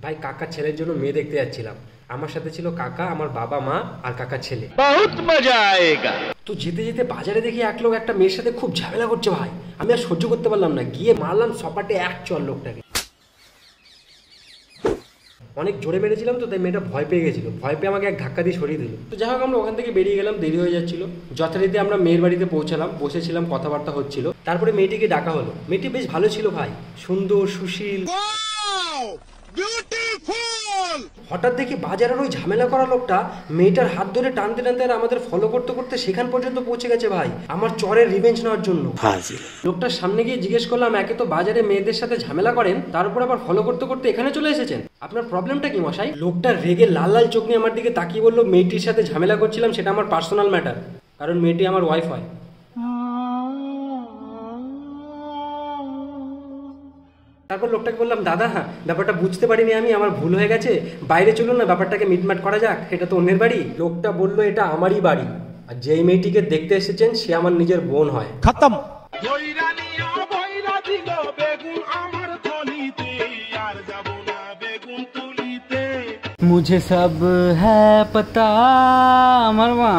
ভাই কাকার ছেলের জন্য মেয়ে দেখতে যাচ্ছিলাম। আমার সাথে ছিল কাকা, আমার বাবা মা আর কাকার ছেলে। বহুত মজা আয়েগা। তো যেতে যেতে বাজারে দেখি এক লোক একটা মেয়ের সাথে খুব ঝামেলা করছে ভাই। আমি আর সহ্য করতে পারলাম না, গিয়ে মারলাম সপাটে এক চল লোকটাকে। অনেক জোরে মেরেছিলাম তো, তাই মেয়েটা ভয় পেয়ে গেছিল। ভয় পেয়ে আমাকে এক ধাক্কা দিয়ে সরিয়ে দিল। তো যাই হোক আমরা ওখান থেকে বেরিয়ে গেলাম, দেরি হয়ে যাচ্ছিল। যথারীতি আমরা মেয়ের বাড়িতে পৌঁছালাম, বসেছিলাম, কথাবার্তা হচ্ছিল। তারপরে মেয়েটিকে ডাকা হলো। মেয়েটি বেশ ভালো ছিল ভাই, সুন্দর, সুশীল। হঠাৎ দেখি বাজারের ওই ঝামেলা করা লোকটা মেয়েটার হাত ধরে টানতে টানতে আর আমাদের ফলো করতে করতে সেখান পর্যন্ত পৌঁছে গেছে ভাই, আমার চরের রিভেঞ্জ নেওয়ার জন্য। লোকটার সামনে গিয়ে জিজ্ঞেস করলাম, একে তো বাজারে মেয়েদের সাথে ঝামেলা করেন, তার উপর আবার ফলো করতে করতে এখানে চলে এসেছেন, আপনার প্রবলেমটা কি মশাই? লোকটা রেগে লাল লাল চোখ নিয়ে আমার দিকে তাকিয়ে বললো, মেয়েটির সাথে ঝামেলা করছিলাম, সেটা আমার পার্সোনাল ম্যাটার, কারণ মেয়েটি আমার ওয়াইফ হয়। তারপর লোকটাকে বললাম, দাদা হ্যাঁ ব্যাপারটা বুঝতে পারিনি আমি, আমার ভুল হয়ে গেছে, বাইরে চলুন না, ব্যাপারটাকে মিটমাট করা যাক, এটা তো অন্যের বাড়ি। লোকটা বললো, এটা আমারই বাড়ি, আর যেই মেয়েটিকে দেখতে এসেছেন সে আমার নিজের বোন হয়। খতম। मुझे सब है पता, আমার মা।